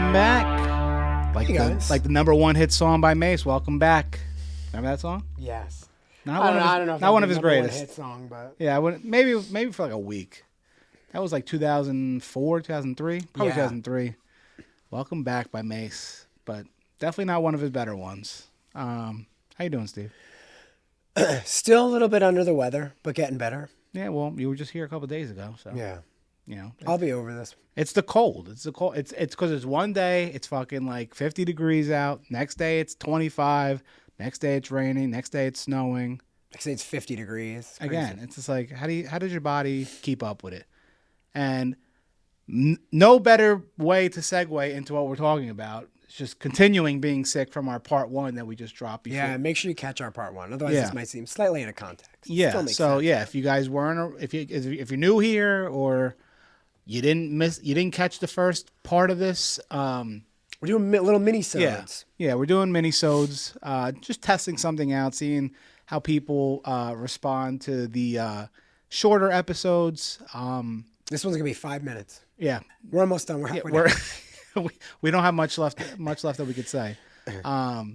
Welcome back. Hey guys. Like the number one hit song by Mace. Welcome back. Remember that song? Yes. I don't know. Not one of his greatest. Hit song, but yeah, maybe for like a week. That was like 2004, 2003, probably 2003. Welcome back by Mace, but definitely not one of his better ones. How you doing, Steve? Still a little bit under the weather, but getting better. Yeah, well, you were just here a couple of days ago, so Yeah. you know. I'll be over this. It's the cold. It's because it's one day it's fucking like 50 degrees out. Next day it's 25. Next day it's raining. Next day it's snowing. I say it's 50 degrees. It's Again, it's just like how does your body keep up with it? And no better way to segue into what we're talking about. It's just continuing being sick from our part one that we just dropped before. Yeah, make sure you catch our part one. Otherwise, this might seem slightly out of context. Yeah. So sense. yeah, if you guys weren't, if you're new here or you didn't catch the first part of this, we're doing little mini-sodes. Yeah, we're doing mini-sodes, just testing something out, seeing how people respond to the shorter episodes. This one's gonna be 5 minutes. Yeah, we're almost done. We don't have much left that we could say, but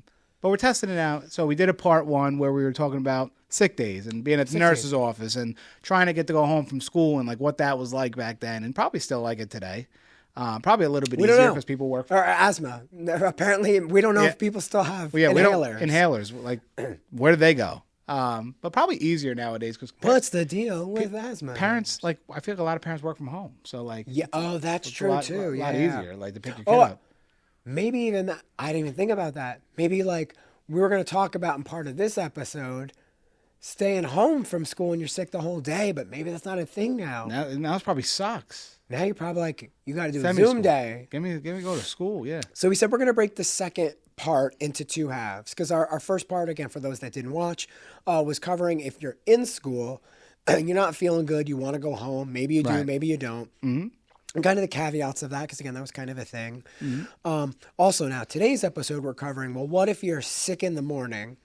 we're testing it out. So we did a part one where we were talking about sick days and being at the nurse's office and trying to get to go home from school and like what that was like back then, and probably still like it today. Probably a little bit easier because people work or asthma. Apparently, we don't know if people still have inhalers. Inhalers, like where do they go? But probably easier nowadays because what's the deal with asthma? Parents, like I feel like a lot of parents work from home, so like that's true too. A lot easier, like to pick your kid up. Maybe even that. I didn't even think about that. Maybe like we were going to talk about in part of this episode, staying home from school and you're sick the whole day, but maybe that's not a thing now. Now it probably sucks. Now you're probably like, you got to do a Zoom day. Give me go to school, yeah. So we said we're going to break the second part into two halves because our first part, again, for those that didn't watch, was covering if you're in school and you're not feeling good, you want to go home. Maybe you do, maybe you don't. Mm-hmm. And kind of the caveats of that, because again, that was kind of a thing. Mm-hmm. Also, now today's episode, we're covering, well, what if you're sick in the morning,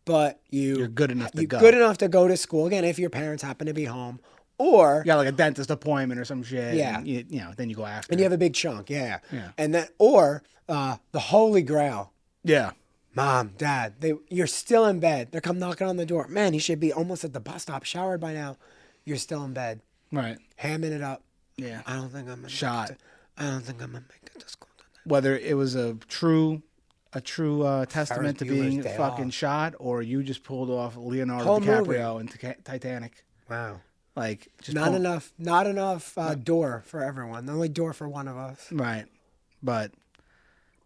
but you're good enough to go. Good enough to go to school. Again, if your parents happen to be home, or like a dentist appointment or some shit. Yeah, and you know, then you go after. And you have a big chunk. Yeah. And that, or the Holy Grail. Yeah. Mom, Dad, you're still in bed. They come knocking on the door. Man, he should be almost at the bus stop, showered by now. You're still in bed. Right. Hamming it up. Yeah. I don't think I'm shot. I don't think I'm gonna make it to school tonight. Whether it was a true testament to being fucking shot, or you just pulled off Leonardo DiCaprio into Titanic. Wow. Like just not enough door for everyone. The only door for one of us. Right. But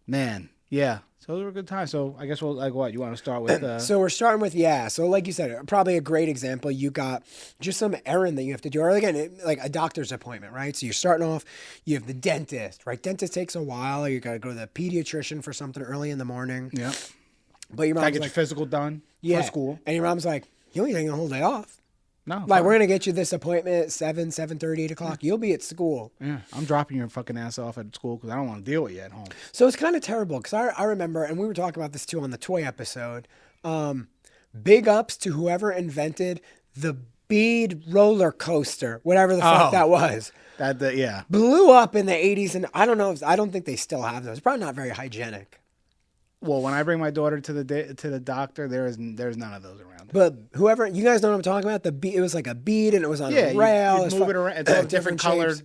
man, yeah. So those were a good time. So I guess we'll like what you want to start with. So we're starting with So like you said, probably a great example. You got just some errand that you have to do, or again, like a doctor's appointment, right? So you're starting off. You have the dentist, right? Dentist takes a while. You got to go to the pediatrician for something early in the morning. Yeah. But your mom's get your physical done for school, and your mom's like, "You ain't taking a whole day off." No, like we're gonna get you this appointment at 7:30, 8 o'clock. You'll be at school. Yeah, I'm dropping your fucking ass off at school because I don't want to deal with you at home. So it's kind of terrible because I remember, and we were talking about this too on the toy episode. Big ups to whoever invented the bead roller coaster, whatever the fuck that was. That blew up in the 80s, and I don't think they still have those. Probably not very hygienic. Well, when I bring my daughter to the doctor, there's none of those around. But whoever, you guys know what I'm talking about? It was like a bead, and it was on a rail. You move it around. It's all different colored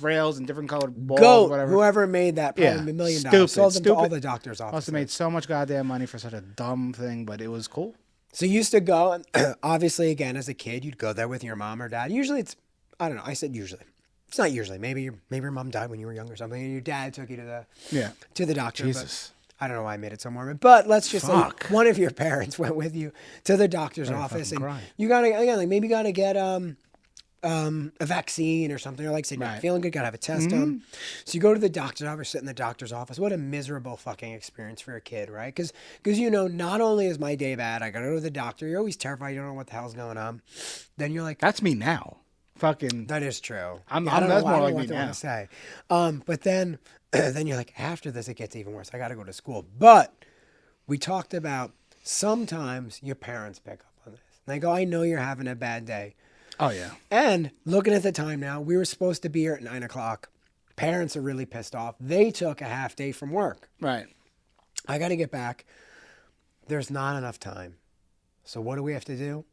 rails and different colored balls. Goat, whatever. Whoever made that, probably $1 million. Sold them to all the doctors' offices. Must have made so much goddamn money for such a dumb thing, but it was cool. So you used to go, and obviously, again, as a kid, you'd go there with your mom or dad. Usually, I don't know. I said usually. It's not usually. Maybe your mom died when you were young or something, and your dad took you to the doctor. Jesus. I don't know why I made it so morbid, but let's just say one of your parents went with you to the doctor's office, and you maybe gotta get a vaccine or something, or like say, not feeling good, gotta have a test done. So you go to the doctor's office, sit in the doctor's office. What a miserable fucking experience for a kid, right? Because not only is my day bad, I gotta go to the doctor. You're always terrified. You don't know what the hell's going on. Then you're like, that's me now. Fucking. That is true. That's more like me now. Say. But then you're like, after this, it gets even worse. I got to go to school. But we talked about sometimes your parents pick up on this. And they go, I know you're having a bad day. Oh, yeah. And looking at the time now, we were supposed to be here at 9 o'clock. Parents are really pissed off. They took a half day from work. Right. I got to get back. There's not enough time. So what do we have to do?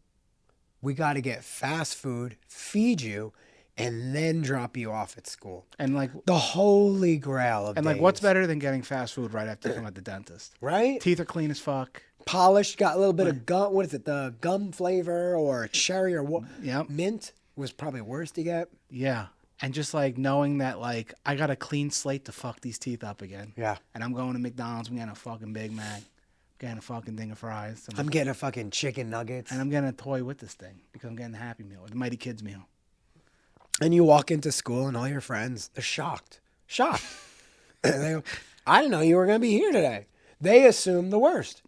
We got to get fast food, feed you, and then drop you off at school. And like the holy grail of And days. like, what's better than getting fast food right after you come out the dentist? Right? Teeth are clean as fuck. Polished, got a little bit of gum. What is it? The gum flavor or cherry or what? Yep. Mint was probably worse to get. Yeah. And just like knowing that like I got a clean slate to fuck these teeth up again. Yeah. And I'm going to McDonald's. I'm getting a fucking Big Mac. Getting a fucking thing of fries. I'm getting a fucking chicken nuggets. And I'm getting a toy with this thing because I'm getting the Happy Meal or the Mighty Kids meal. And you walk into school and all your friends, they're shocked. Shocked. And they go, I didn't know you were going to be here today. They assume the worst.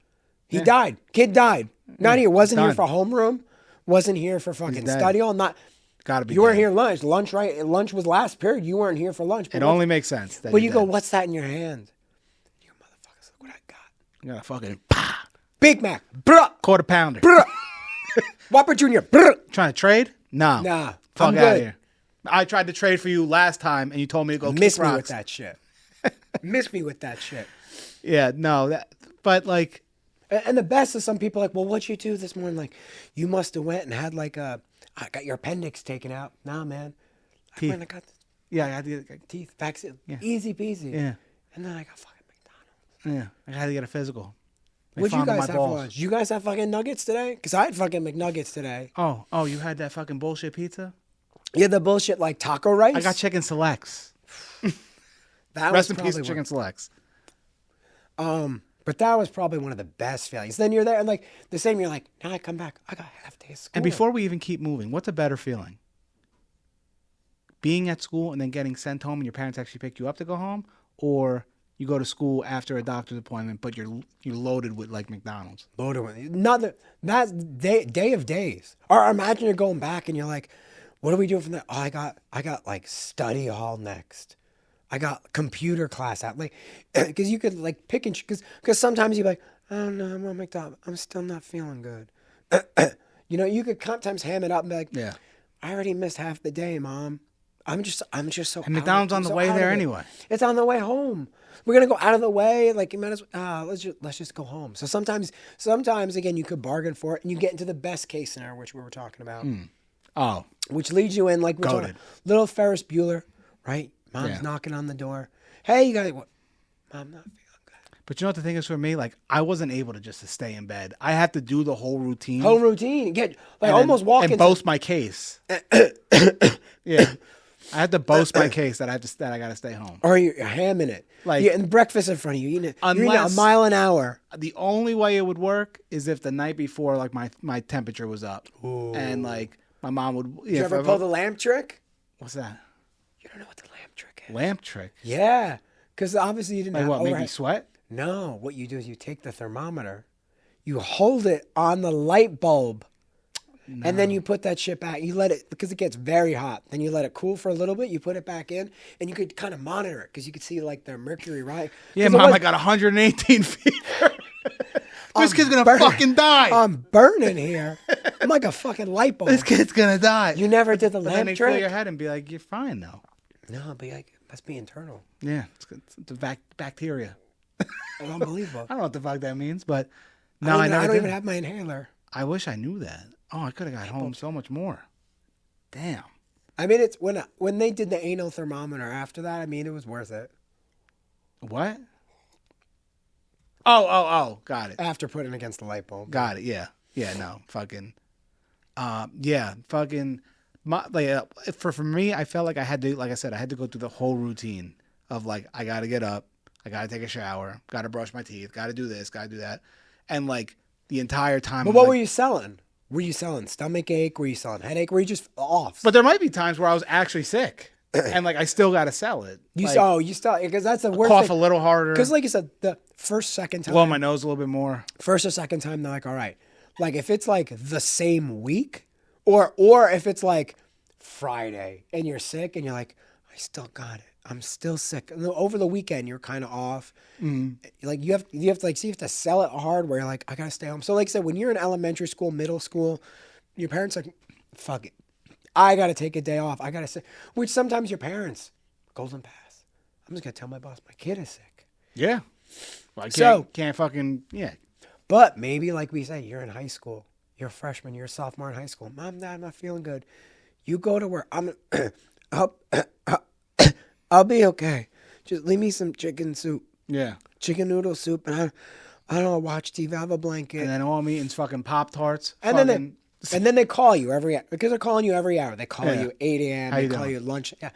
He died. Kid died. Not here. Wasn't here for homeroom. Wasn't here for fucking study hall. Not. Gotta be. You weren't here lunch. Lunch, right? Lunch was last period. You weren't here for lunch. It only makes sense. But you go, what's that in your hand? You motherfuckers, look what I got. I got a fucking Big Mac. Bruh. Quarter pounder. Bruh. Whopper Jr. Bruh. Trying to trade? No. Nah. Fuck out of here. I tried to trade for you last time, and you told me to go miss kick me rocks. with that shit. Miss me with that shit. Yeah, no. But like, and the best is some people are like, well, what'd you do this morning? Like, you must have went and had like I got your appendix taken out. Nah, man. I went and got I had to get teeth vaccine. Yeah. Easy peasy. Yeah. And then I got fucking McDonald's. Yeah, I had to get a physical. What'd you guys have for lunch? You guys have fucking nuggets today? Because I had fucking McNuggets today. Oh, you had that fucking bullshit pizza? Yeah, the bullshit like taco rice. I got chicken selects. That Rest was in peace, chicken selects. But that was probably one of the best feelings. Then you're there and like the same. You're like, now I come back. I got half day of school. And before we even keep moving, what's a better feeling? Being at school and then getting sent home, and your parents actually pick you up to go home, or you go to school after a doctor's appointment, but you're loaded with like McDonald's. Loaded with that's day of days. Or imagine you're going back and you're like, what are we doing from there? Oh, I got like study hall next. I got computer class out. Like, because you could like pick and choose. Because sometimes you're like, oh no, I'm on McDonald's. I'm still not feeling good. You know, you could sometimes ham it up and be like, yeah, I already missed half the day, Mom. I'm just so. And McDonald's on the way there anyway. It's on the way home. We're gonna go out of the way. Like, you might as well. Let's just go home. So sometimes again, you could bargain for it, and you get into the best case scenario, which we were talking about. Oh, which leads you in like we're talking, little Ferris Bueller, right? Mom's knocking on the door. Hey, you guys, what? Mom, not feeling good. But you know what the thing is for me? Like, I wasn't able to just stay in bed. I had to do the whole routine. Get like almost walking and boast my case. Yeah. I had to boast my case that I got to stay home. Or you're hamming it. Like, you're eating breakfast in front of you. You're eating a mile an hour. The only way it would work is if the night before, like, my temperature was up. Ooh. And, like, my mom would... Did you ever pull the lamp trick? What's that? You don't know what the lamp trick is. Lamp trick? Yeah. Because obviously you didn't have... What, make me sweat? No. What you do is you take the thermometer, you hold it on the light bulb, and then you put that shit back. You let it, because it gets very hot. Then you let it cool for a little bit. You put it back in, and you could kind of monitor it because you could see like the mercury, right? Yeah, Mom, I got 118 fever. This kid's going to fucking die. I'm burning here. I'm like a fucking light bulb. This kid's going to die. You never did the but lamp then they trick? fill your head and be like, you're fine, though. No, but like, must be internal. Yeah, it's bacteria. Unbelievable. I don't know what the fuck that means, but no, I don't even have my inhaler. I wish I knew that. Oh, I could have got home so much more. Damn. I mean, it's when they did the anal thermometer after that, I mean, it was worth it. What? Oh, got it. After putting it against the light bulb. Got it, yeah. Yeah, no, fucking. Yeah, fucking. For me, I felt like I had to, like I said, I had to go through the whole routine of like, I got to get up, I got to take a shower, got to brush my teeth, got to do this, got to do that. And like the entire time. But what were you selling? Were you selling stomach ache? Were you selling headache? Were you just off? But there might be times where I was actually sick and like I still got to sell it. You still, because that's the worst cough thing. A little harder. Because like you said, the second time. Blow my nose a little bit more. First or second time, they're like, all right. Like if it's like the same week or if it's like Friday and you're sick and you're like, I still got it. I'm still sick. Over the weekend, you're kind of off. Mm-hmm. Like you have to like, see, you have to sell it hard where you're like, I got to stay home. So like I said, when you're in elementary school, middle school, your parents are like, fuck it. I got to take a day off. I got to say, which sometimes your parents, golden pass. I'm just gonna tell my boss my kid is sick. Yeah. Well, can't fucking But maybe like we say, you're in high school, you're a freshman, you're a sophomore in high school. Mom, Dad, I'm not feeling good. You go to work. I'll be okay. Just leave me some chicken soup. Yeah. Chicken noodle soup, and I don't know, watch TV, have a blanket. And then all I'm eating's fucking Pop-Tarts. And then they call you because they're calling you every hour. They call you 8 a.m. They call you lunch. Yeah.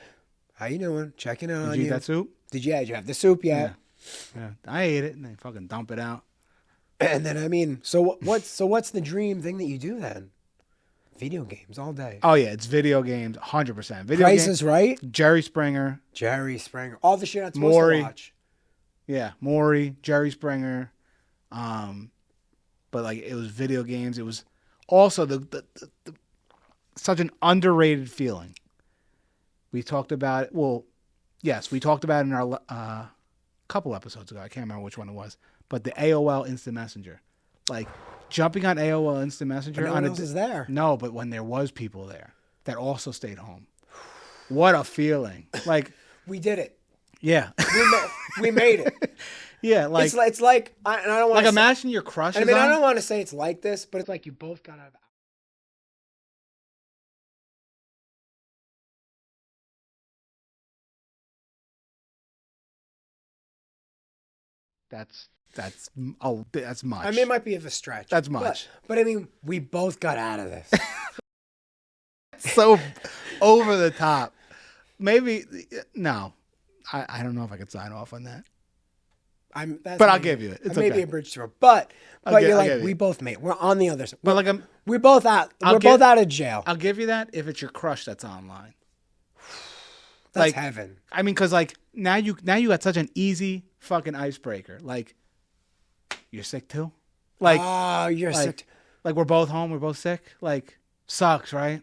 How you doing? Checking in on you. Did you eat that soup? Did you have the soup yet? Yeah. I ate it and they fucking dump it out. And then so what's the dream thing that you do then? Video games all day. Oh yeah, it's video games, 100%. Price is Right. Jerry Springer. All the shit I'm supposed Maury. to watch. Yeah, Maury, Jerry Springer. But like it was video games. It was also the such an underrated feeling. We talked about it. Well, yes, we talked about it in our couple episodes ago. I can't remember which one it was. But the AOL Instant Messenger, like jumping on AOL Instant Messenger. But no one else is there. No, but when there was people there that also stayed home, what a feeling! Like we did it. Yeah, we made it. Yeah, like it's like I don't want like imagine your crush. I don't want to say it's like this, but it's like you both got out of. That's much. I mean, it might be of a stretch. That's much. But I mean, we both got out of this. So over the top. Maybe no. I don't know if I could sign off on that. But I'll give you it. It's maybe okay. a bridge throw. But you're like, we both made it. We're on the other side. But like we're both out of jail. I'll give you that if it's your crush that's online. That's like heaven. I mean, because like now you got such an easy fucking icebreaker. Like you're sick too. Like you're sick. Like we're both home. We're both sick. Like sucks, right?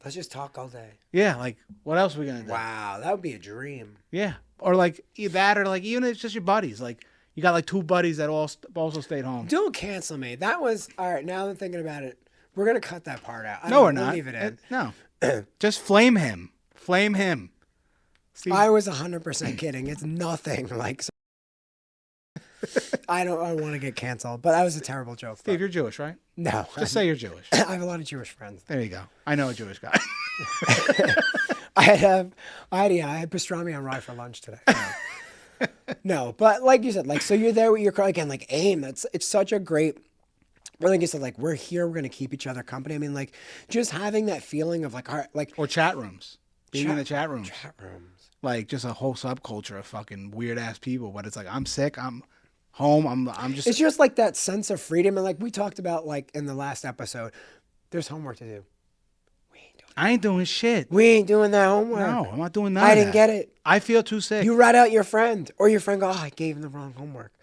Let's just talk all day. Yeah. Like what else are we gonna do? Wow, that would be a dream. Yeah. Or like that, or like even if it's just your buddies. Like you got like two buddies that also stayed home. Don't cancel me. That was all right. Now I'm thinking about it. We're gonna cut that part out. No, we're not. Leave it in. No. Just flame him. Flame him. See? I was 100% kidding. It's nothing like. I want to get canceled, but that was a terrible joke. Steve, you're Jewish, right? No. Just say you're Jewish. I have a lot of Jewish friends. There you go. I know a Jewish guy. I had pastrami on rye for lunch today. No, but like you said, like so you're there with your car again, like AIM. It's such a great. Well, like you said, like we're here, we're gonna keep each other company. I mean, like just having that feeling of like, all right, like or chat rooms, being in the chat rooms, like just a whole subculture of fucking weird ass people. But it's like I'm sick, I'm home, I'm just. It's just like that sense of freedom, and like we talked about, like in the last episode, there's homework to do. I ain't doing shit. We ain't doing that homework. No, I'm not doing that. I didn't get it. I feel too sick. You rat out your friend, or your friend go, I gave him the wrong homework.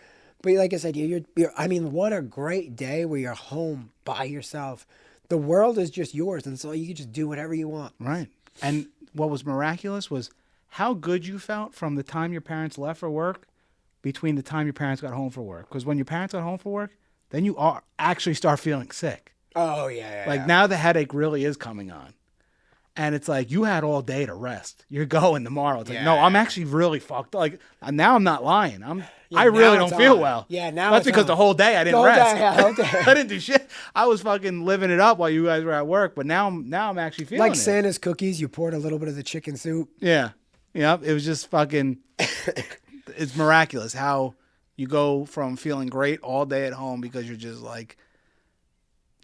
But like I said, you're I mean, what a great day where you're home by yourself. The world is just yours, and so you can just do whatever you want. Right. And what was miraculous was how good you felt from the time your parents left for work between the time your parents got home for work. Because when your parents got home for work, then you actually start feeling sick. Oh, yeah. Like now the headache really is coming on. And it's like, you had all day to rest. You're going tomorrow. It's like, no, I'm actually really fucked. Like, now I'm not lying. I really don't feel well. Yeah, now that's because the whole day I didn't rest. Day. I didn't do shit. I was fucking living it up while you guys were at work. But now I'm actually feeling like Santa's cookies, you poured a little bit of the chicken soup. Yeah. Yep. It was just fucking, it's miraculous how you go from feeling great all day at home because you're just like,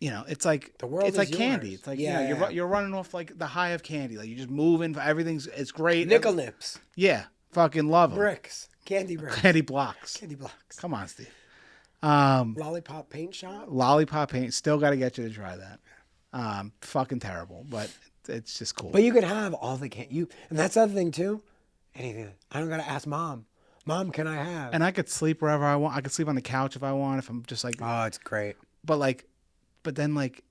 it's like the world. It's like yours. Candy. It's like you're running off like the high of candy. Like you just moving. It's great. Nickel nips. Yeah, fucking love them. Bricks, candy bricks, candy blocks. Come on, Steve. Lollipop paint shop. Lollipop paint. Still got to get you to try that. Fucking terrible, but it's just cool. But you can have all the candy. And that's the other thing too. Anything. I don't gotta ask mom. Mom, can I have? And I could sleep wherever I want. I could sleep on the couch if I want. If I'm just like. Oh, it's great. But then, like,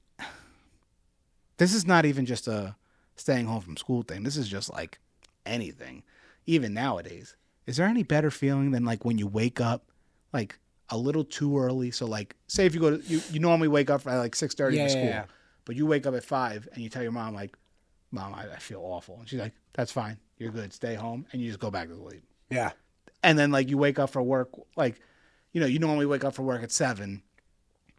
this is not even just a staying home from school thing. This is just, like, anything, even nowadays. Is there any better feeling than, like, when you wake up, like, a little too early? So, like, say if you go to, you normally wake up at, like, 6:30 for school. But you wake up at 5 and you tell your mom, like, Mom, I feel awful. And she's like, that's fine. You're good. Stay home. And you just go back to sleep. Yeah. And then like you wake up for work, like, you normally wake up for work at 7,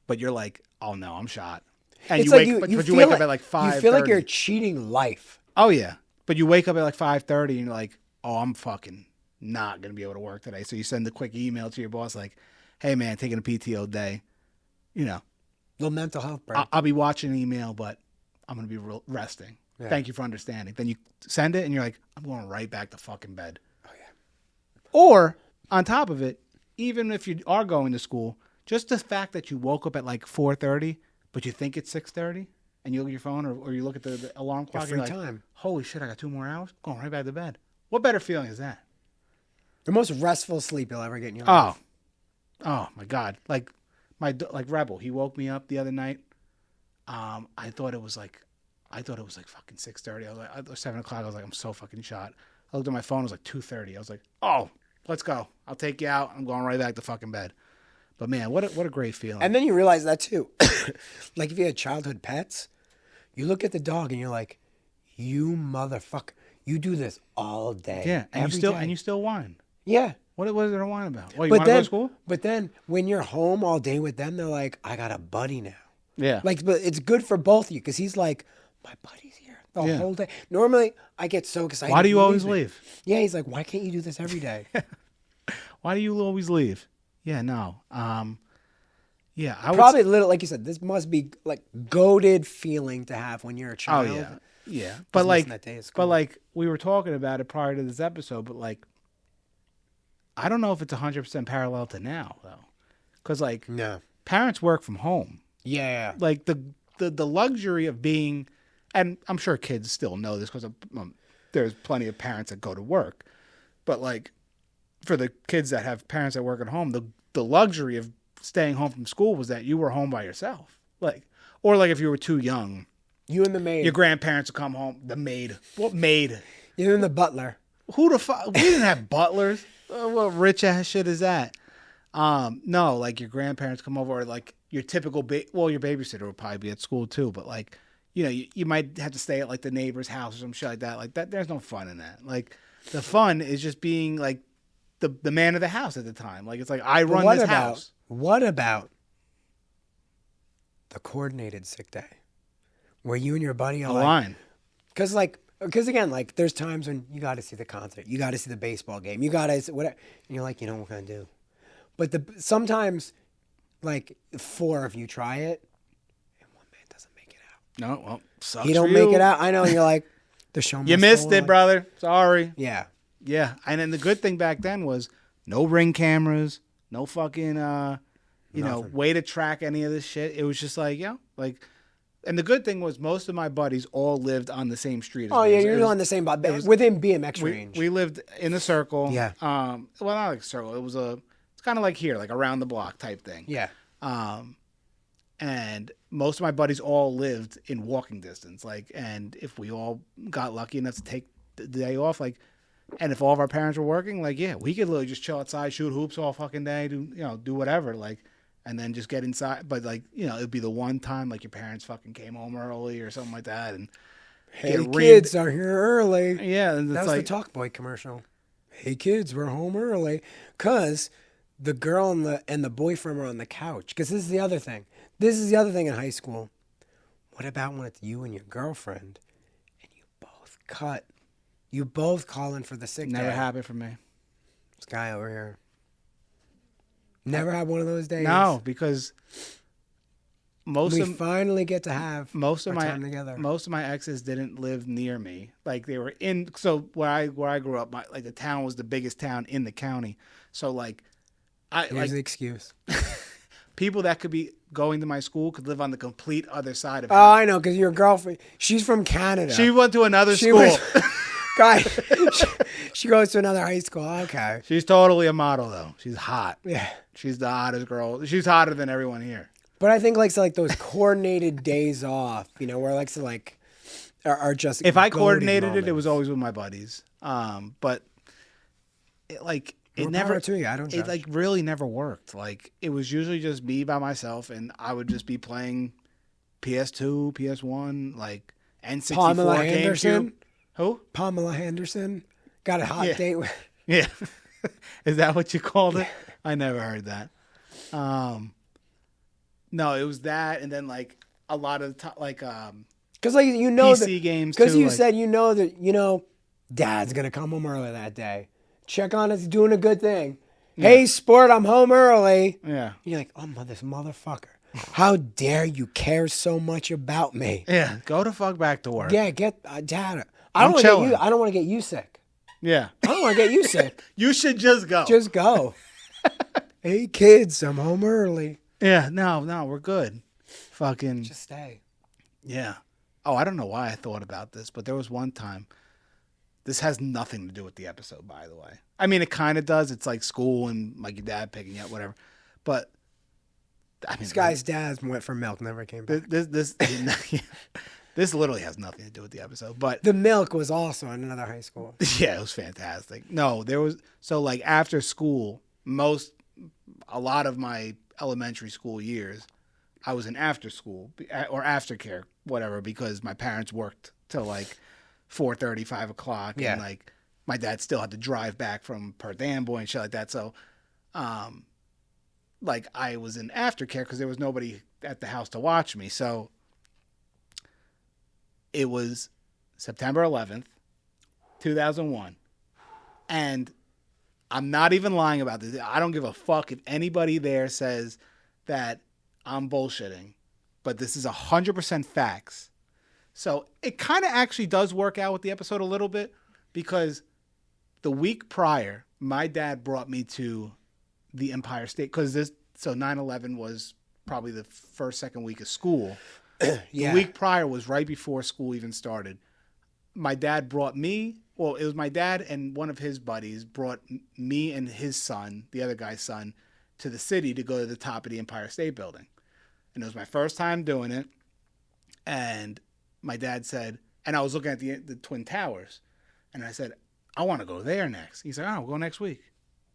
but you're like, oh no, I'm shot. And It's you like wake, but you feel wake up at like 5:30. You feel like you're cheating life. Oh yeah, but you wake up at like 5:30 and you're like, oh, I'm fucking not gonna be able to work today. So you send a quick email to your boss like, hey man, taking a PTO day, Little mental health break. I'll be watching email, but I'm gonna be resting. Yeah. Thank you for understanding. Then you send it and you're like, I'm going right back to fucking bed. Oh yeah. Or on top of it, even if you are going to school, just the fact that you woke up at like 4:30, but you think it's 6:30, and you look at your phone or you look at the alarm clock, free you're like, time. Holy shit, I got 2 more hours? Going right back to bed. What better feeling is that? The most restful sleep you'll ever get in your life. Oh my God. Like Rebel, he woke me up the other night. I thought it was like fucking 6:30. I was like, 7 o'clock. I was like, I'm so fucking shot. I looked at my phone. It was like 2:30. I was like, oh, let's go. I'll take you out. I'm going right back to fucking bed. But man, what a great feeling. And then you realize that too. Like if you had childhood pets, you look at the dog and you're like, you motherfucker, you do this all day. Yeah, and you still whine. Yeah. What is there to whine about? Well, you want to go to school? But then when you're home all day with them, they're like, I got a buddy now. Yeah. Like, but it's good for both of you because he's like, my buddy's here the whole day. Normally, I get so excited. Why do you always leave? Yeah, he's like, why can't you do this every day? Why do you always leave? Yeah, no. Yeah, I probably little, like you said, this must be like goated feeling to have when you're a child. Oh yeah, yeah. But like we were talking about it prior to this episode, but like I don't know if it's 100% parallel to now though, because like parents work from home. Yeah, like the luxury of being, and I'm sure kids still know this because there's plenty of parents that go to work, but like for the kids that have parents that work at home, the luxury of staying home from school was that you were home by yourself. Like, or like if you were too young, you and the maid, your grandparents would come home. The maid, what maid? You and the butler. Who the fuck? We didn't have butlers. What rich ass shit is that? No, like your grandparents come over, or like your typical your babysitter would probably be at school too, but like, you might have to stay at like the neighbor's house or some shit like that. Like that, there's no fun in that. Like the fun is just being like the man of the house at the time. Like it's like I run this house. What about the coordinated sick day, where you and your buddy are line? Because again, like there's times when you got to see the concert, you got to see the baseball game, you got to whatever, and you're like, what can I do? But sometimes, like 4 of you try it, and one man doesn't make it out. No, well, sucks. He don't make it out. I know. And you're like, the show. You missed it, brother. Sorry. Yeah. Yeah, and then the good thing back then was no Ring cameras, no fucking, way to track any of this shit. It was just like, and the good thing was most of my buddies all lived on the same street as me. Oh, yeah, you're on the same, within BMX range. We lived in a circle. Yeah. Well, not like a circle. It's kind of like here, like around the block type thing. Yeah. And most of my buddies all lived in walking distance. Like, and if we all got lucky enough to take the day off, like, and if all of our parents were working, like, yeah, we could literally just chill outside, shoot hoops all fucking day, do whatever, like, and then just get inside. But like, it'd be the one time like your parents fucking came home early or something like that, and hey kids are here early. Yeah, and that was the Talk Boy commercial. Hey kids, we're home early, cause the girl and the boyfriend were on the couch. Cause this is the other thing. This is the other thing in high school. What about when it's you and your girlfriend, and you both cut? You both calling for the sick day. Never happened for me. This guy over here. Never had one of those days. No, because we finally get to have most of our my time together. Most of my exes didn't live near me. Like they were in. So where I grew up, the town was the biggest town in the county. So like, here's the excuse. People that could be going to my school could live on the complete other side of it. Oh, I know, because your girlfriend, she's from Canada. She went to another school. Guy, she goes to another high school. Okay. She's totally a model, though. She's hot. Yeah. She's the hottest girl. She's hotter than everyone here. But I think like those coordinated days off, where are just. If I coordinated it was always with my buddies. But it never to you. I don't judge. It really never worked. Like it was usually just me by myself, and I would just be playing PS2, PS1, like N64, Pamela Anderson. GameCube. Who? Pamela Henderson. Got a hot date with. Yeah. Is that what you called it? I never heard that. No, it was that, and then like a lot of because like PC games because too. You said that Dad's gonna come home early that day. Check on us, doing a good thing. Yeah. Hey, sport, I'm home early. Yeah. You're like, oh, this motherfucker. How dare you care so much about me? Yeah, go the fuck back to work. Yeah, get Dad. I don't want to get you sick. Yeah. I don't want to get you sick. You should just go. Just go. Hey, kids, I'm home early. Yeah, no, we're good. Fucking. Just stay. Yeah. Oh, I don't know why I thought about this, but there was one time. This has nothing to do with the episode, by the way. I mean, it kind of does. It's like school and like your dad picking you up, whatever. But I mean, this guy's dad went for milk, never came back. This literally has nothing to do with the episode. But the milk was also in another high school. Yeah, it was fantastic. No, there was like after school, a lot of my elementary school years, I was in after school or aftercare, whatever, because my parents worked till like 4:30, 5 o'clock. Yeah. And like my dad still had to drive back from Perth Amboy and shit like that. So, like I was in aftercare because there was nobody at the house to watch me. So it was September 11th, 2001. And I'm not even lying about this. I don't give a fuck if anybody there says that I'm bullshitting, but this is 100% facts. So it kind of actually does work out with the episode a little bit because the week prior, my dad brought me to the Empire State because 9/11 was probably the second week of school. Yeah. The week prior was right before school even started. My dad brought me, well, it was my dad and one of his buddies brought me and his son, the other guy's son, to the city to go to the top of the Empire State Building. And it was my first time doing it. And my dad said, and I was looking at the Twin Towers, and I said, I want to go there next. He said, we'll go next week.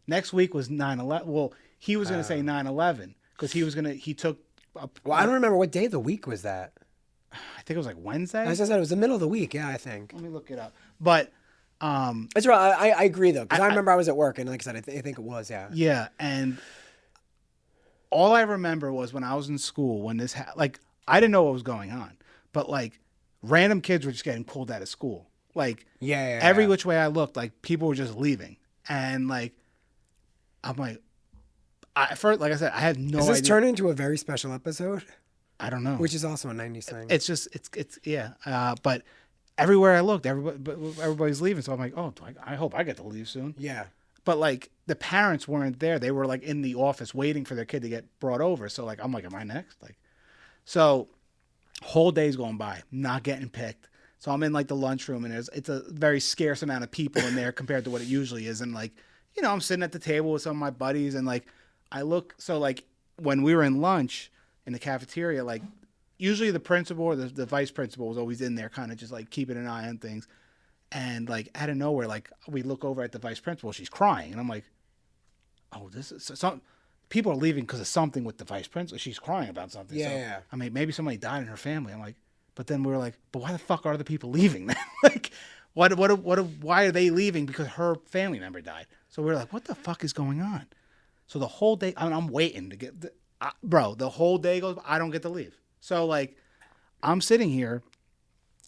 Next week was 9/11. Well, he was going to say 9/11 because he took. I don't remember what day of the week was that. I think it was like Wednesday. As I said, it was the middle of the week. Yeah, I think. Let me look it up. But that's right. I agree though because I remember I was at work and like I said, I think it was. Yeah. Yeah, and all I remember was when I was in school when this like I didn't know what was going on, but like random kids were just getting pulled out of school. Like every which way I looked, like people were just leaving, and like I'm like. First, like I said, I had no idea. Does this turn into a very special episode? I don't know. Which is also a 90s thing. It's just, yeah. But everywhere I looked, everybody's leaving. So I'm like, oh, I hope I get to leave soon. Yeah. But like the parents weren't there. They were like in the office waiting for their kid to get brought over. So like, I'm like, am I next? Like, so whole day's going by, not getting picked. So I'm in like the lunchroom and it's a very scarce amount of people in there compared to what it usually is. And like, I'm sitting at the table with some of my buddies and like, I look, so like when we were in lunch in the cafeteria, like usually the principal or the vice principal was always in there kind of just like keeping an eye on things. And like out of nowhere, like we look over at the vice principal, she's crying. And I'm like, oh, this is some people are leaving because of something with the vice principal. She's crying about something. Yeah. I mean, maybe somebody died in her family. I'm like, but then we were like, but why the fuck are other people leaving then? Like, why are they leaving because her family member died? So we were like, what the fuck is going on? So the whole day, I'm waiting to get, the whole day goes, I don't get to leave. So like, I'm sitting here,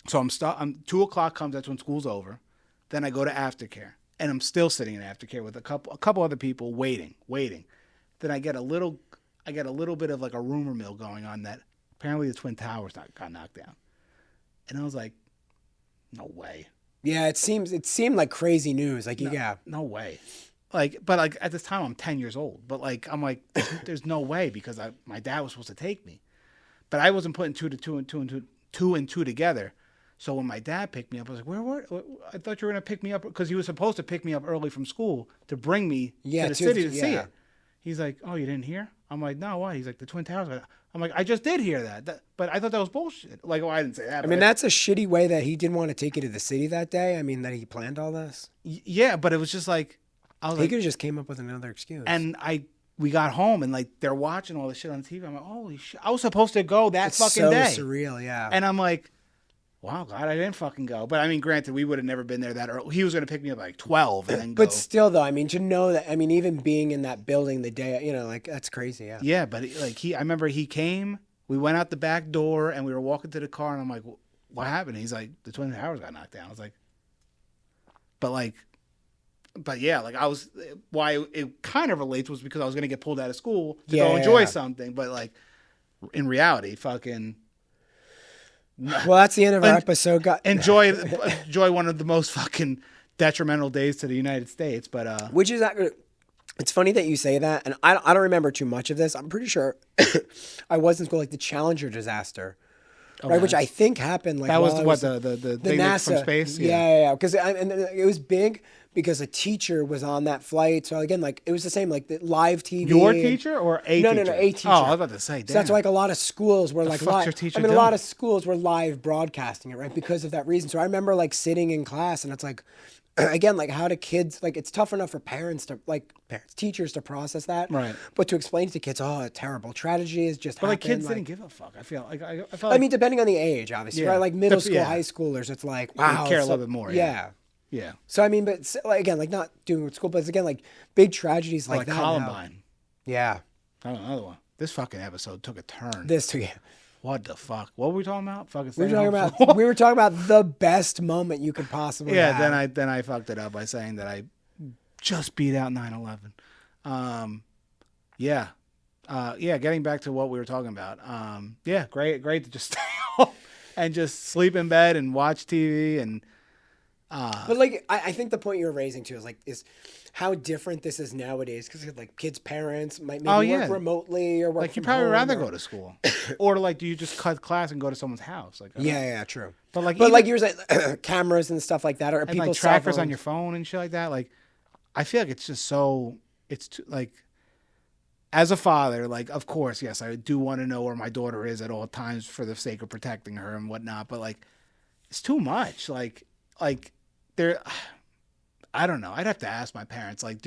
so I'm 2 o'clock comes, that's when school's over. Then I go to aftercare, and I'm still sitting in aftercare with a couple other people waiting. Then I get a little bit of like a rumor mill going on that apparently the Twin Towers got knocked down. And I was like, no way. Yeah, it seemed like crazy news. Like, no way. Like, but like at this time I'm 10 years old, but like, I'm like, there's no way because my dad was supposed to take me, but I wasn't putting two and two together. So when my dad picked me up, I was like, I thought you were going to pick me up because he was supposed to pick me up early from school to bring me to the city to see it. He's like, oh, you didn't hear? I'm like, no, why? He's like, the Twin Towers. I'm like, I just did hear that, but I thought that was bullshit. Like, well, I didn't say that. I mean, that's a shitty way that he didn't want to take you to the city that day. I mean, that he planned all this. Yeah, but it was just like, he could have just came up with another excuse. And we got home and like they're watching all this shit on TV. I'm like, holy shit! I was supposed to go that fucking day. So surreal, yeah. And I'm like, wow, God, I didn't fucking go. But I mean, granted, we would have never been there that early. He was going to pick me up at like 12 and then go. But still, though, I mean, to know that, I mean, even being in that building the day, you know, like, that's crazy, yeah. Yeah, but like I remember he came, we went out the back door and we were walking to the car and I'm like, what happened? He's like, the Twin Towers got knocked down. I was like, but yeah, like why it kind of relates was because I was going to get pulled out of school to go enjoy something. But like in reality, fucking. Well, that's the end of our episode. Enjoy one of the most fucking detrimental days to the United States. But which is it's funny that you say that, and I don't remember too much of this. I'm pretty sure I was in school, like the Challenger disaster, right? Which I think happened like that was what the thing NASA from space. Yeah. Because it was big because a teacher was on that flight. So again, like it was the same, like the live TV. Your teacher or a teacher? No, a teacher. Oh, I was about to say. Damn. So that's why like a lot of schools were like live. A lot of schools were live broadcasting it, right? Because of that reason. So I remember like sitting in class, and it's like, again, like how do kids, like it's tough enough for teachers to process that, right? But to explain to kids, oh, a terrible tragedy is just happened. Like kids didn't give a fuck. I feel like I mean, depending on the age, obviously, right? Like middle school, high schoolers, it's like wow, they care a little bit more. Yeah. So I mean, but like, again, like not doing with school, but it's again like big tragedies like that. Columbine. Now. Yeah. Another one. This fucking episode took a turn. What the fuck? What were we talking about? Fucking. We were talking about the best moment you could possibly. Yeah. have. Then I fucked it up by saying that I just beat out 9/11. Yeah. Getting back to what we were talking about. Yeah. Great to just stay home and just sleep in bed and watch TV and. But like, I think the point you're raising too is how different this is nowadays. Because like kids' parents might maybe work remotely or work like you probably rather go to school, or like do you just cut class and go to someone house? Like true. But like you were saying, cameras and stuff like that, or people like trackers on your phone and shit like that. Like I feel like it's just so like. As a father, like of course, yes, I do want to know where my daughter is at all times for the sake of protecting her and whatnot. But like, it's too much. Like. There, I don't know. I'd have to ask my parents. Like,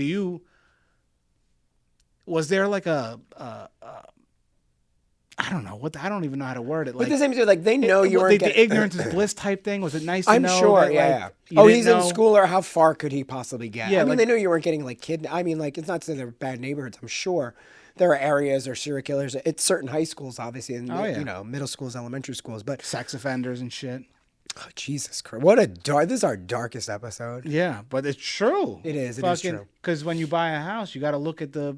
was there like I don't know I don't even know how to word it. Like, but the same thing, like they know you weren't the ignorance is bliss type thing. Was it nice to know? I'm sure, that, yeah. Like, he's in school, or how far could he possibly get? Yeah, I mean, they knew you weren't getting like kidnapped. I mean, like it's not to say they're bad neighborhoods. I'm sure there are areas or serial killers at certain high schools, obviously, and you know, middle schools, elementary schools, but sex offenders and shit. Oh, Jesus Christ. What a this is our darkest episode. Yeah, but it's true. It is true. Because when you buy a house, you got to look at the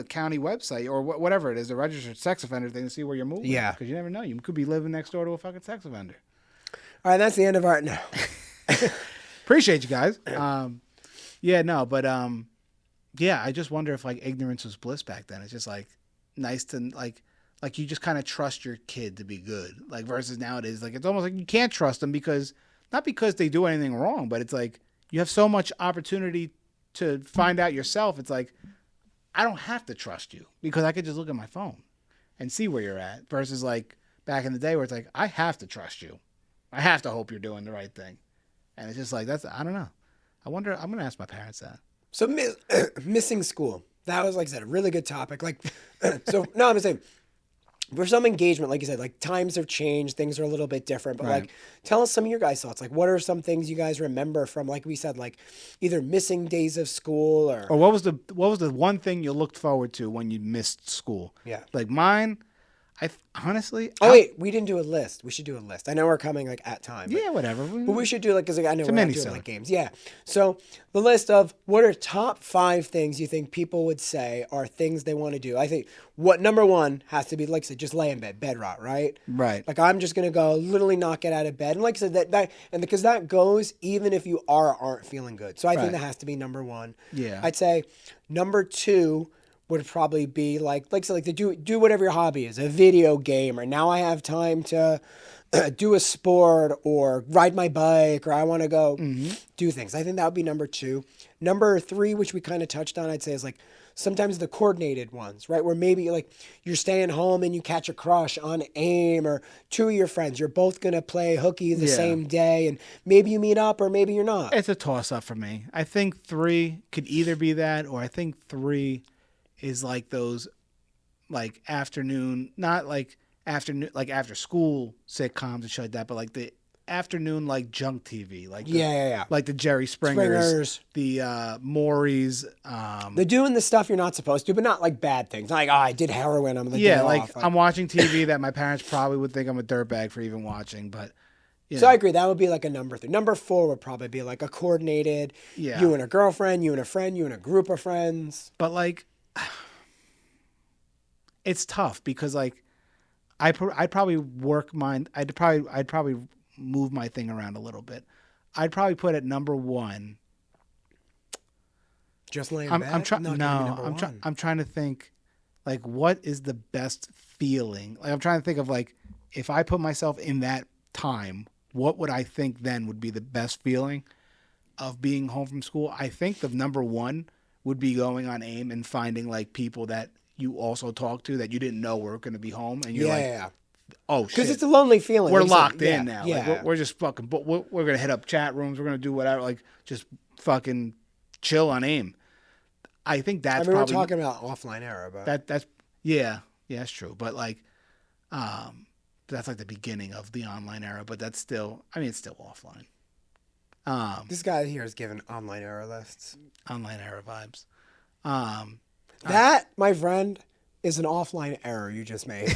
county website or whatever it is, the registered sex offender thing to see where you're moving. Yeah. Because you never know. You could be living next door to a fucking sex offender. All right, that's the end of our... No. Appreciate you guys. Yeah, I just wonder if like ignorance was bliss back then. It's just like nice to like you just kind of trust your kid to be good, like versus nowadays, like it's almost like you can't trust them not because they do anything wrong, but it's like you have so much opportunity to find out yourself. It's like, I don't have to trust you because I could just look at my phone and see where you're at versus like back in the day where it's like, I have to trust you. I have to hope you're doing the right thing. And it's just like, I don't know. I wonder, I'm going to ask my parents that. So missing school. That was, like I said, a really good topic. Like, so no, I'm saying, for some engagement, like you said, like times have changed, things are a little bit different, but like tell us some of your guys' thoughts. Like what are some things you guys remember from, like we said, like either missing days of school or what was the one thing you looked forward to when you missed school? Yeah. Like mine, honestly. Wait, we didn't do a list. We should do a list. I know we're coming like at time. Yeah, whatever. But we should do like, because like, I know we're not doing like games. Yeah. So the list of what are top 5 things you think people would say are things they want to do. I think what number 1 has to be, like I said, just lay in bed rot, right? Right. Like I'm just gonna go literally not get out of bed, and like I said, that and because that goes even if you aren't feeling good. So I think that has to be number 1. Yeah. I'd say number 2 would probably be like I said, like to do whatever your hobby is, a video game, or now I have time to do a sport or ride my bike, or I want to go do things. I think that would be number 2. Number 3, which we kind of touched on, I'd say is like sometimes the coordinated ones, right? Where maybe like you're staying home and you catch a crush on AIM, or 2 of your friends, you're both going to play hooky the same day, and maybe you meet up or maybe you're not. It's a toss up for me. I think 3 could either be that, or I think 3 is like those like afternoon, not like afternoon, like after school sitcoms and shit like that, but like the afternoon like junk TV, like like the Jerry Springers, the Maury's. They're doing the stuff you're not supposed to, but not like bad things. Not like, oh, I did heroin. I'm I'm watching TV that my parents probably would think I'm a dirtbag for even watching, but. So I agree. That would be like a number 3. Number 4 would probably be like a coordinated. Yeah. You and a girlfriend, you and a friend, you and a group of friends. But like, it's tough because like, I'd probably work mine. I'd probably move my thing around a little bit. I'd probably put at number 1. Just laying in bed? I'm trying to think, like, what is the best feeling? Like, I'm trying to think of like, if I put myself in that time, what would I think then would be the best feeling of being home from school? I think the number 1 would be going on AIM and finding like people that you also talk to that you didn't know were going to be home, and you're oh shit, because it's a lonely feeling. We're locked in now. Yeah. Like, we're just fucking. But we're gonna hit up chat rooms. We're gonna do whatever. Like just fucking chill on AIM. I think that's. We're talking about offline era, but that's that's true. But like, that's like the beginning of the online era. But that's still. I mean, it's still offline. This guy here is giving online era lists. Online era vibes. That, my friend, is an offline error you just made.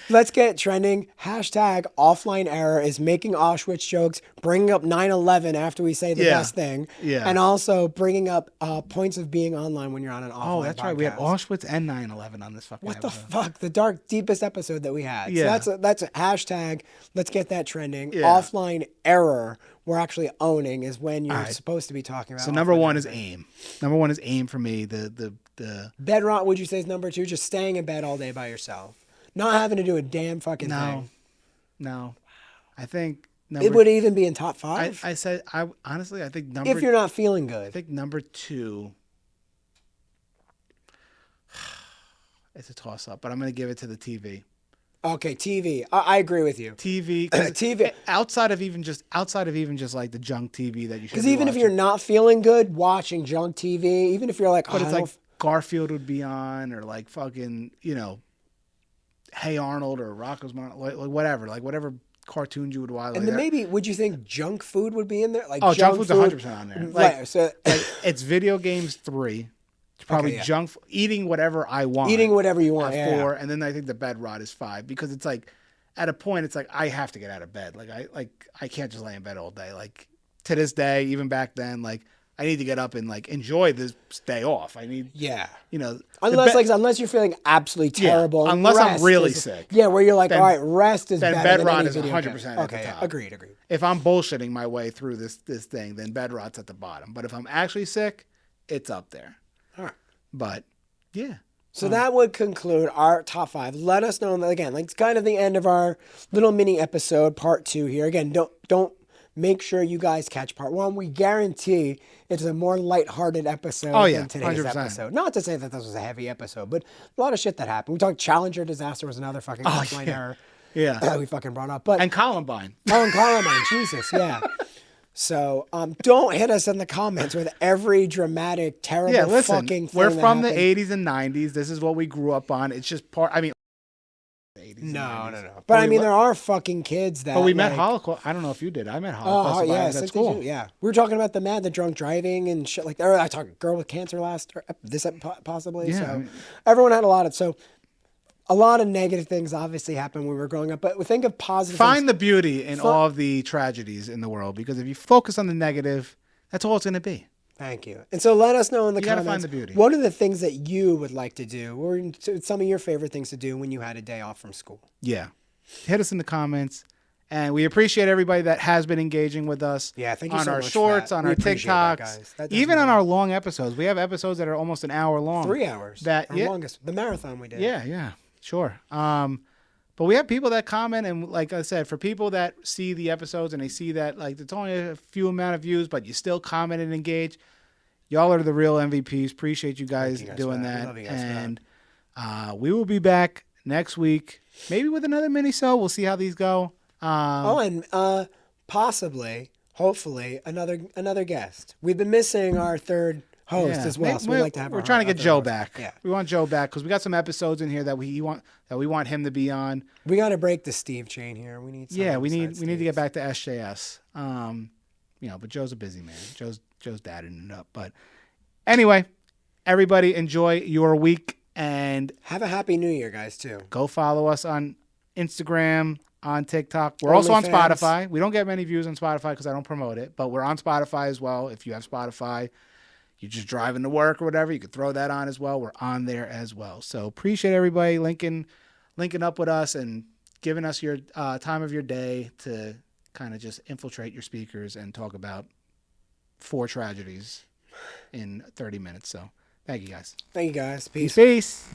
Let's get trending. Hashtag offline error is making Auschwitz jokes, bringing up 9/11 after we say the best thing, and also bringing up points of being online when you're on an offline Oh, that's podcast. right. We had Auschwitz and 9/11 on this fucking episode. What the fuck? The dark, deepest episode that we had. Yeah. So that's a hashtag. Let's get that trending. Yeah. Offline error we're actually owning is when you're supposed to be talking about. So number 1 is AIM. Number 1 is AIM for me. The bed rot, would you say, is number 2? Just staying in bed all day by yourself. Not having to do a damn fucking thing. No. I think it would even be in top 5. I honestly think number. If you're not feeling good. I think number 2. It's a toss up, but I'm going to give it to the TV. Okay, TV. I agree with you. TV. TV. Outside of even just like the junk TV that you should. Because even if you're not feeling good, watching junk TV, even if you're like, but it's like Garfield would be on, or like fucking, Hey Arnold or Rocko's Modern, like whatever cartoons you would watch. And then maybe would you think junk food would be in there? Like junk food's 100% on there. Like, so it's video games 3. It's probably junk eating whatever I want. Eating whatever you want. 4, and then I think the bed rot is 5 because it's like at a point it's like I have to get out of bed. Like I can't just lay in bed all day. Like to this day, even back then, like I need to get up and like enjoy this day off. I need, unless you're feeling absolutely terrible. Yeah, unless I'm really sick. Yeah, where you're like, all right, rest is then better bed than rot any is video 100% game. at the top. Agreed. If I'm bullshitting my way through this thing, then bed rot's at the bottom. But if I'm actually sick, it's up there. All right. But yeah. So that would conclude our top 5. Let us know again. Like it's kind of the end of our little mini episode, part 2 here. Again, don't make sure you guys catch part 1. We guarantee it's a more lighthearted episode than today's 100%. Episode. Not to say that this was a heavy episode, but a lot of shit that happened. We talked Challenger disaster was another fucking offline error. Yeah. That we fucking brought up. But and Columbine. Columbine, Jesus, yeah. So don't hit us in the comments with every dramatic, terrible fucking thing. We're from the 80s and 90s. This is what we grew up on. It's just part. I mean, the 80s. No. But I mean, there are fucking kids that. But we met Holocaust. I don't know if you did. I met Holocaust. At school. Yeah, we were talking about the drunk driving and shit like that. I talked girl with cancer possibly. Yeah, so everyone had a lot of negative things obviously happened when we were growing up, but we think of positive things. Find the beauty in all of the tragedies in the world, because if you focus on the negative, that's all it's going to be. Thank you. And so let us know in the comments, find the beauty. What are the things that you would like to do, or some of your favorite things to do when you had a day off from school? Yeah. Hit us in the comments. And we appreciate everybody that has been engaging with us. Yeah, thank you on so our much shorts, on we our TikToks, even on our long episodes. We have episodes that are almost an hour long. 3 hours. Our longest. The marathon we did. Yeah. Sure. But we have people that comment, and like I said, for people that see the episodes and they see that like it's only a few amount of views, but you still comment and engage, y'all are the real MVPs. Appreciate you guys doing that. And we will be back next week, maybe with another Minisode. We'll see how these go. And possibly, hopefully, another guest. We've been missing our third host as well. So we like to have. We're trying to get Joe host back. Yeah, we want Joe back because we got some episodes in here that we want him to be on. We got to break the Steve chain here. We need. We need to get back to SJS. But Joe's a busy man. Joe's dadding it up. But anyway, everybody enjoy your week and have a happy New Year, guys. Too. Go follow us on Instagram, on TikTok. We're also on Spotify. We don't get many views on Spotify because I don't promote it, but we're on Spotify as well. If you have Spotify, you're just driving to work or whatever, you could throw that on as well. We're on there as well. So appreciate everybody linking up with us and giving us your time of your day to kind of just infiltrate your speakers and talk about 4 tragedies in 30 minutes. So thank you guys. Thank you guys. Peace. Peace.